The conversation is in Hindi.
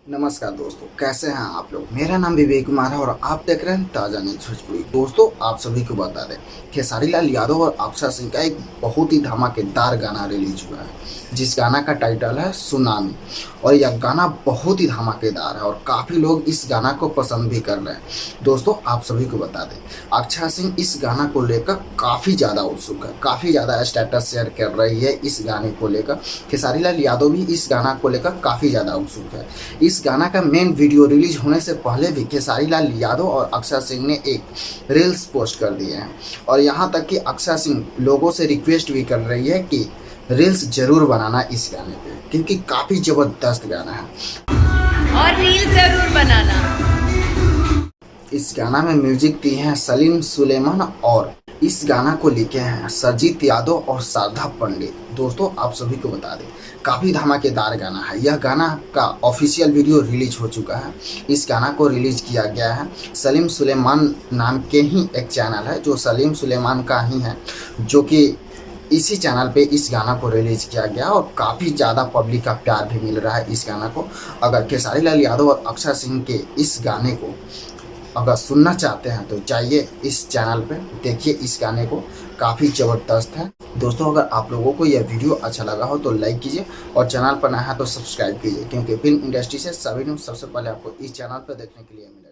नमस्कार दोस्तों, कैसे हैं आप लोग। मेरा नाम विवेक कुमार है और आप देख रहे हैं ताज़ा न्यूज़ भोजपुरी। दोस्तों, आप सभी को बता दें, खेसारी लाल यादव और अक्षय सिंह का एक बहुत ही धमाकेदार गाना रिलीज हुआ है, जिस गाना का टाइटल है सुनामी। और यह गाना बहुत ही धमाकेदार है और काफ़ी लोग इस गाना को पसंद भी कर रहे हैं। दोस्तों, आप सभी को बता दें, अक्षय सिंह इस गाना को लेकर काफ़ी ज़्यादा उत्सुक है, काफ़ी ज़्यादा स्टेटस शेयर कर रही है इस गाने को लेकर। खेसारी लाल यादव भी इस गाना को लेकर काफ़ी ज़्यादा उत्सुक है। इस गाना का मेन वीडियो रिलीज होने से पहले भी खेसारी लाल यादव और अक्षय सिंह ने एक रील्स पोस्ट कर दिए हैं और यहाँ तक कि अक्षय सिंह लोगों से रिक्वेस्ट भी कर रही है कि रील्स जरूर बनाना इस गाने पे, क्योंकि काफ़ी ज़बरदस्त गाना है और रील जरूर बनाना। इस गाना में म्यूजिक दी है सलीम सुलेमान और इस गाना को लिखे हैं सरजीत यादव और शारदा पंडित। दोस्तों, आप सभी को बता दें, काफ़ी धमाकेदार गाना है। यह गाना का ऑफिशियल वीडियो रिलीज हो चुका है। इस गाना को रिलीज किया गया है सलीम सुलेमान नाम के ही एक चैनल है, जो सलीम सुलेमान का ही है, जो कि इसी चैनल पे इस गाना को रिलीज किया गया और काफ़ी ज़्यादा पब्लिक का प्यार भी मिल रहा है इस गाना को। अगर खेसारी लाल यादव और अक्षय सिंह के इस गाने को अगर सुनना चाहते हैं तो जाइए इस चैनल पे, देखिए इस गाने को, काफ़ी ज़बरदस्त है। दोस्तों, अगर आप लोगों को यह वीडियो अच्छा लगा हो तो लाइक कीजिए और चैनल पर नया है तो सब्सक्राइब कीजिए, क्योंकि फिल्म इंडस्ट्री से सभी न्यूज़ सबसे पहले आपको इस चैनल पर देखने के लिए मिलेगा।